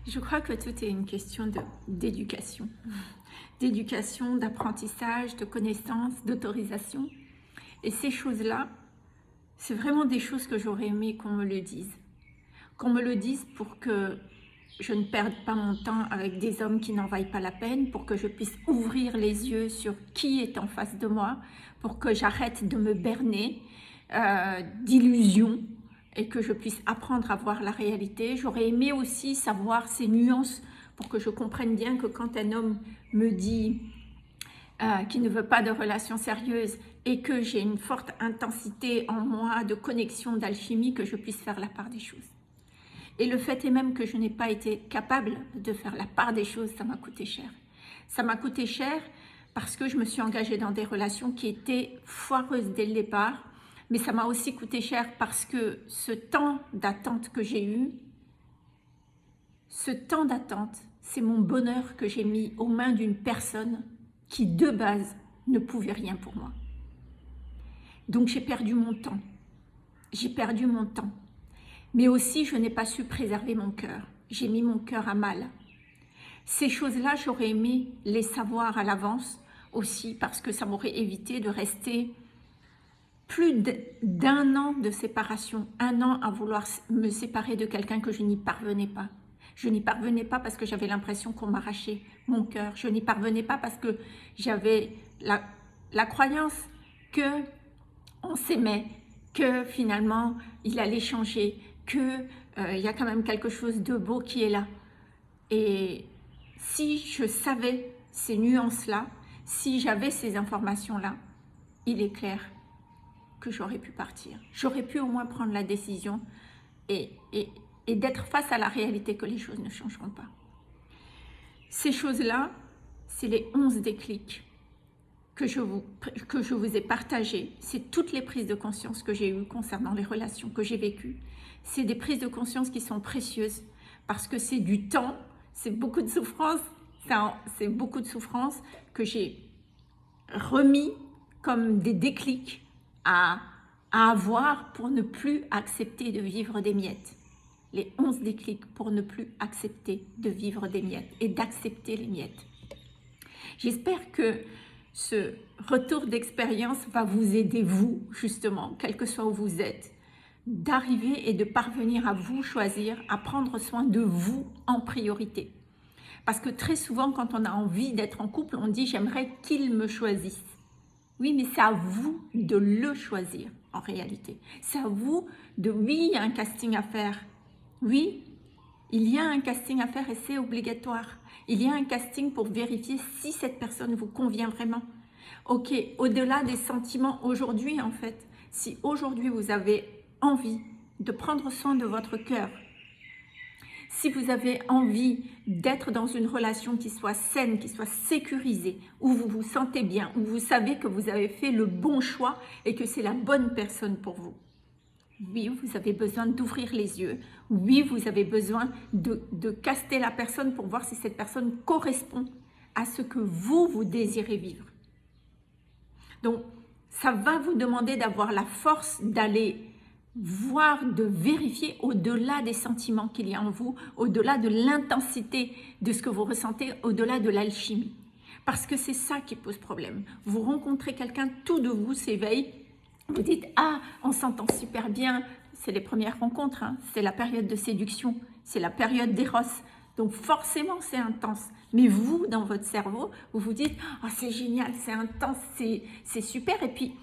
Je crois que tout est une question d'éducation. D'éducation, d'apprentissage, de connaissance, d'autorisation. Et ces choses-là, c'est vraiment des choses que j'aurais aimé qu'on me le dise. Qu'on me le dise pour que je ne perde pas mon temps avec des hommes qui n'en vaillent pas la peine, pour que je puisse ouvrir les yeux sur qui est en face de moi, pour que j'arrête de me berner d'illusions et que je puisse apprendre à voir la réalité. J'aurais aimé aussi savoir ces nuances pour que je comprenne bien que quand un homme me dit qu'il ne veut pas de relations sérieuses et que j'ai une forte intensité en moi de connexion, d'alchimie, que je puisse faire la part des choses. Et le fait est même que je n'ai pas été capable de faire la part des choses, ça m'a coûté cher. Ça m'a coûté cher parce que je me suis engagée dans des relations qui étaient foireuses dès le départ, mais ça m'a aussi coûté cher parce que ce temps d'attente que j'ai eu, ce temps d'attente, c'est mon bonheur que j'ai mis aux mains d'une personne qui, de base, ne pouvait rien pour moi. Donc j'ai perdu mon temps. J'ai perdu mon temps. Mais aussi, je n'ai pas su préserver mon cœur. J'ai mis mon cœur à mal. Ces choses-là, j'aurais aimé les savoir à l'avance aussi, parce que ça m'aurait évité de rester plus d'un an de séparation, un an à vouloir me séparer de quelqu'un que je n'y parvenais pas. Je n'y parvenais pas parce que j'avais l'impression qu'on m'arrachait mon cœur. Je n'y parvenais pas parce que j'avais la croyance que on s'aimait, que finalement il allait changer, que y a quand même quelque chose de beau qui est là. Et si je savais ces nuances-là, si j'avais ces informations-là, il est clair que j'aurais pu partir. J'aurais pu au moins prendre la décision et d'être face à la réalité que les choses ne changeront pas. Ces choses-là, c'est les 11 déclics que je vous ai partagés. C'est toutes les prises de conscience que j'ai eues concernant les relations que j'ai vécues. C'est des prises de conscience qui sont précieuses parce que c'est du temps, c'est beaucoup de souffrance, c'est beaucoup de souffrance que j'ai remis comme des déclics à avoir pour ne plus accepter de vivre des miettes. Les 11 déclics pour ne plus accepter de vivre des miettes et d'accepter les miettes. J'espère que ce retour d'expérience va vous aider, vous, justement, quel que soit où vous êtes, d'arriver et de parvenir à vous choisir, à prendre soin de vous en priorité. Parce que très souvent, quand on a envie d'être en couple, on dit « j'aimerais qu'il me choisisse ». Oui, mais c'est à vous de le choisir, en réalité. C'est à vous de... Oui, il y a un casting à faire. Oui, il y a un casting à faire et c'est obligatoire. Il y a un casting pour vérifier si cette personne vous convient vraiment. Ok, au-delà des sentiments aujourd'hui, en fait, si aujourd'hui vous avez envie de prendre soin de votre cœur, si vous avez envie d'être dans une relation qui soit saine, qui soit sécurisée, où vous vous sentez bien, où vous savez que vous avez fait le bon choix et que c'est la bonne personne pour vous. Oui, vous avez besoin d'ouvrir les yeux. Oui, vous avez besoin de caster la personne pour voir si cette personne correspond à ce que vous désirez vivre. Donc, ça va vous demander d'avoir la force d'aller voir, de vérifier au-delà des sentiments qu'il y a en vous, au-delà de l'intensité de ce que vous ressentez, au-delà de l'alchimie. Parce que c'est ça qui pose problème. Vous rencontrez quelqu'un, tout de vous s'éveille, vous dites « Ah, on s'entend super bien ». C'est les premières rencontres, hein. C'est la période de séduction, c'est la période d'éros. Donc forcément, c'est intense. Mais vous, dans votre cerveau, vous vous dites « Oh, c'est génial, c'est intense, c'est super ». Et puis,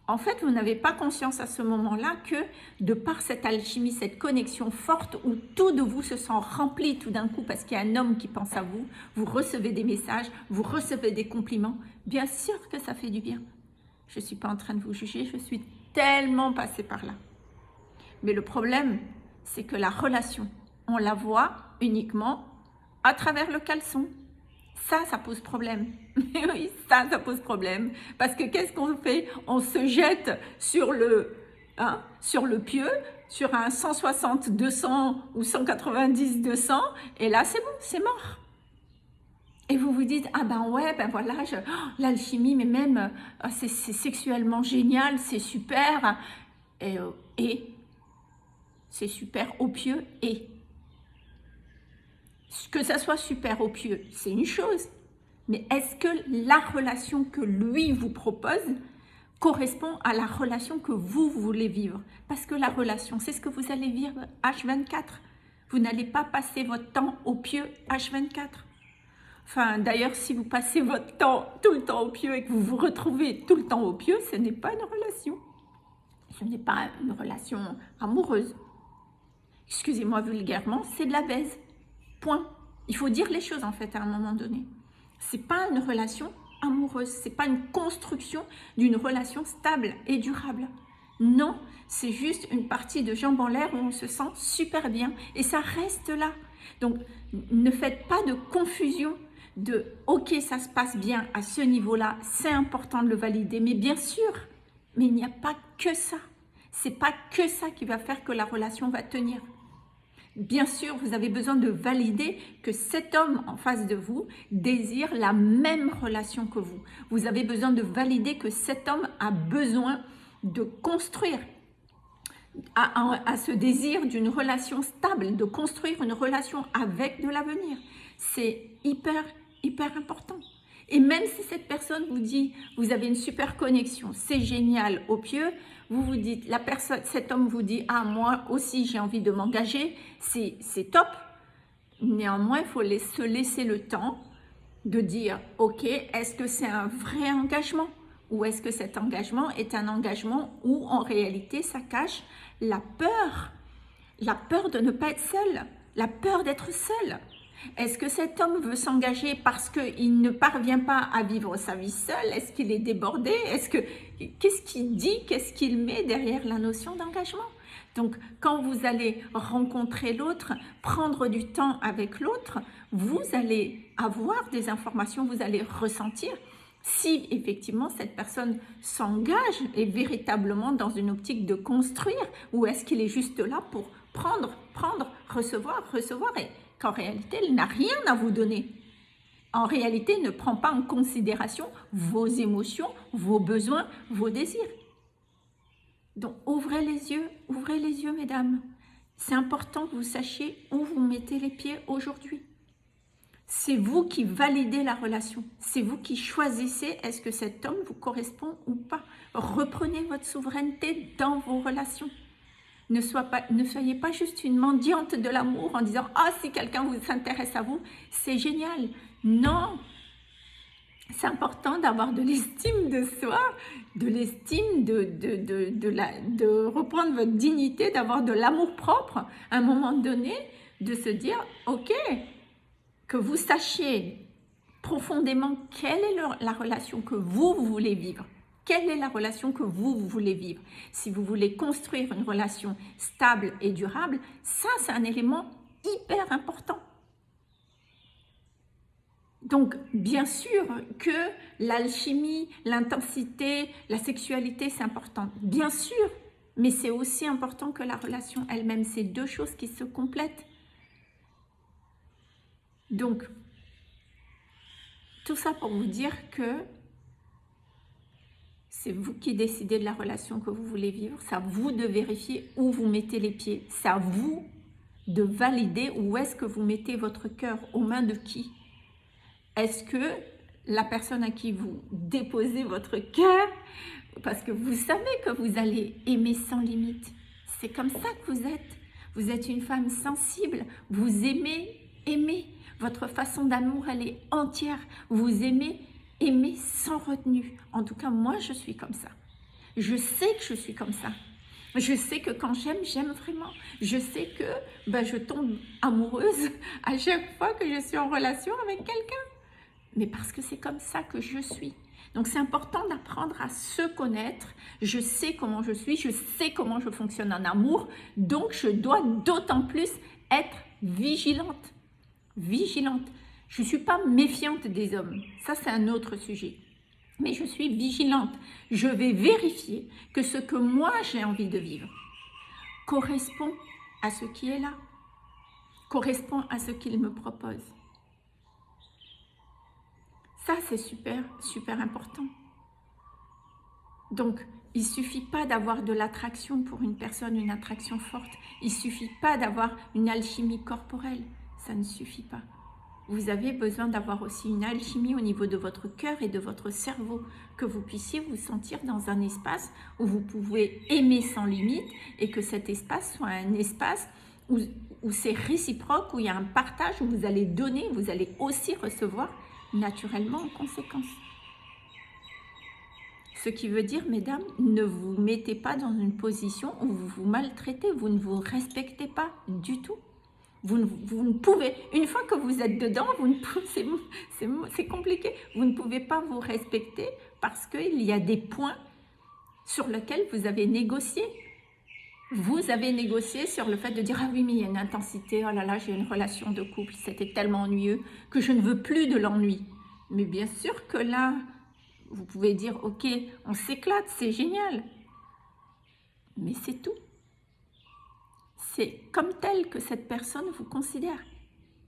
en fait, vous n'avez pas conscience à ce moment-là que de par cette alchimie, cette connexion forte où tout de vous se sent rempli tout d'un coup parce qu'il y a un homme qui pense à vous, vous recevez des messages, vous recevez des compliments. Bien sûr que ça fait du bien. Je ne suis pas en train de vous juger, je suis tellement passée par là. Mais le problème, c'est que la relation, on la voit uniquement à travers le caleçon. Ça pose problème. Mais oui, ça pose problème. Parce que qu'est-ce qu'on fait? On se jette sur le pieu, sur un 160, 200 ou 190, 200, et là, c'est bon, c'est mort. Et vous vous dites, ah ben ouais, ben voilà, l'alchimie, mais même, c'est sexuellement génial, c'est super. Et c'est super au pieu et Que ça soit super ou pieux, c'est une chose. Mais est-ce que la relation que lui vous propose correspond à la relation que vous voulez vivre? Parce que la relation, c'est ce que vous allez vivre H24. Vous n'allez pas passer votre temps au pieu H24. Enfin, d'ailleurs, si vous passez votre temps tout le temps au pieu et que vous vous retrouvez tout le temps au pieu, ce n'est pas une relation. Ce n'est pas une relation amoureuse. Excusez-moi vulgairement, c'est de la baise. Point. Il faut dire les choses en fait à un moment donné. C'est pas une relation amoureuse, c'est pas une construction d'une relation stable et durable. Non, c'est juste une partie de jambes en l'air où on se sent super bien et ça reste là. Donc, ne faites pas de confusion de « ok, ça se passe bien à ce niveau-là, c'est important de le valider ». Mais bien sûr, mais il n'y a pas que ça. C'est pas que ça qui va faire que la relation va tenir. Bien sûr, vous avez besoin de valider que cet homme en face de vous désire la même relation que vous. Vous avez besoin de valider que cet homme a besoin de construire, à ce désir d'une relation stable, de construire une relation avec de l'avenir. C'est hyper important. Et même si cette personne vous dit, vous avez une super connexion, c'est génial au pieu, vous vous dites, cet homme vous dit, ah moi aussi j'ai envie de m'engager, c'est top. Néanmoins, il faut se laisser le temps de dire, ok, est-ce que c'est un vrai engagement? Ou est-ce que cet engagement est un engagement où en réalité ça cache la peur de ne pas être seul, la peur d'être seul. Est-ce que cet homme veut s'engager parce qu'il ne parvient pas à vivre sa vie seul? Est-ce qu'il est débordé? Qu'est-ce qu'il dit? Qu'est-ce qu'il met derrière la notion d'engagement? Donc, quand vous allez rencontrer l'autre, prendre du temps avec l'autre, vous allez avoir des informations, vous allez ressentir si effectivement cette personne s'engage et véritablement dans une optique de construire, ou est-ce qu'il est juste là pour prendre, recevoir, et qu'en réalité, il n'a rien à vous donner. En réalité, il ne prend pas en considération vos émotions, vos besoins, vos désirs. Donc, ouvrez les yeux, mesdames. C'est important que vous sachiez où vous mettez les pieds aujourd'hui. C'est vous qui validez la relation. C'est vous qui choisissez est-ce que cet homme vous correspond ou pas. Reprenez votre souveraineté dans vos relations. Ne soyez pas juste une mendiante de l'amour en disant « Ah, si quelqu'un vous s'intéresse à vous, c'est génial ». Non, c'est important d'avoir de l'estime de soi, de l'estime de reprendre votre dignité, d'avoir de l'amour propre à un moment donné, de se dire « Ok ». Que vous sachiez profondément quelle est la relation que vous voulez vivre. Quelle est la relation que vous voulez vivre? Si vous voulez construire une relation stable et durable, ça c'est un élément hyper important. Donc bien sûr que l'alchimie, l'intensité, la sexualité c'est important, bien sûr, mais c'est aussi important que la relation elle-même. C'est deux choses qui se complètent. Donc, tout ça pour vous dire que c'est vous qui décidez de la relation que vous voulez vivre. C'est à vous de vérifier où vous mettez les pieds. C'est à vous de valider où est-ce que vous mettez votre cœur, aux mains de qui. Est-ce que la personne à qui vous déposez votre cœur, parce que vous savez que vous allez aimer sans limite. C'est comme ça que vous êtes. Vous êtes une femme sensible. Vous aimez aimer. Votre façon d'amour, elle est entière. Vous aimez aimer sans retenue. En tout cas, moi, je suis comme ça. Je sais que je suis comme ça. Je sais que quand j'aime, j'aime vraiment. Je sais que je tombe amoureuse à chaque fois que je suis en relation avec quelqu'un. Mais parce que c'est comme ça que je suis. Donc, c'est important d'apprendre à se connaître. Je sais comment je suis, je sais comment je fonctionne en amour. Donc, je dois d'autant plus être vigilante. Je ne suis pas méfiante des hommes, ça c'est un autre sujet, mais je suis vigilante. Je vais vérifier que ce que moi j'ai envie de vivre correspond à ce qui est là, correspond à ce qu'il me propose. Ça c'est super important. Donc, il ne suffit pas d'avoir de l'attraction pour une personne, une attraction forte. Il ne suffit pas d'avoir une alchimie corporelle. ça ne suffit pas. Vous avez besoin d'avoir aussi une alchimie au niveau de votre cœur et de votre cerveau, que vous puissiez vous sentir dans un espace où vous pouvez aimer sans limite et que cet espace soit un espace où c'est réciproque, où il y a un partage, où vous allez donner, vous allez aussi recevoir naturellement en conséquence. Ce qui veut dire, mesdames, ne vous mettez pas dans une position où vous vous maltraitez, vous ne vous respectez pas du tout. Vous ne pouvez, une fois que vous êtes dedans, c'est compliqué. Vous ne pouvez pas vous respecter parce qu'il y a des points sur lesquels vous avez négocié. Vous avez négocié sur le fait de dire « Ah oui, mais il y a une intensité, oh là là, j'ai une relation de couple, c'était tellement ennuyeux que je ne veux plus de l'ennui. » Mais bien sûr que là, vous pouvez dire « Ok, on s'éclate, c'est génial. » Mais c'est tout. C'est comme tel que cette personne vous considère,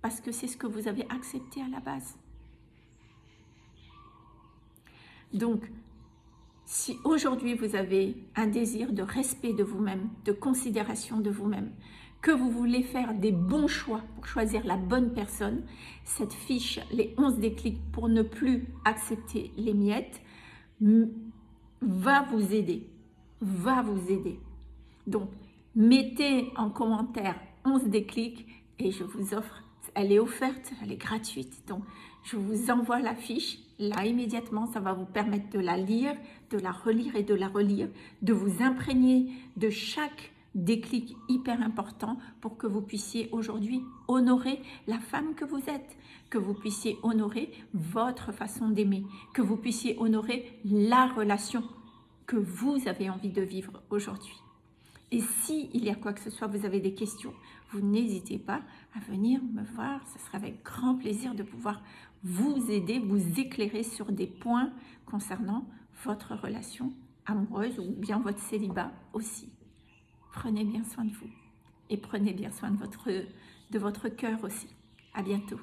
parce que c'est ce que vous avez accepté à la base. Donc, si aujourd'hui vous avez un désir de respect de vous-même, de considération de vous-même, que vous voulez faire des bons choix pour choisir la bonne personne, cette fiche, les 11 déclics pour ne plus accepter les miettes, va vous aider. Va vous aider. Donc, mettez en commentaire 11 déclics et je vous offre, elle est offerte, elle est gratuite. Donc, je vous envoie la fiche, là immédiatement, ça va vous permettre de la lire, de la relire et de la relire, de vous imprégner de chaque déclic hyper important pour que vous puissiez aujourd'hui honorer la femme que vous êtes, que vous puissiez honorer votre façon d'aimer, que vous puissiez honorer la relation que vous avez envie de vivre aujourd'hui. Et si il y a quoi que ce soit, vous avez des questions, vous n'hésitez pas à venir me voir. Ce sera avec grand plaisir de pouvoir vous aider, vous éclairer sur des points concernant votre relation amoureuse ou bien votre célibat aussi. Prenez bien soin de vous et prenez bien soin de votre cœur aussi. À bientôt.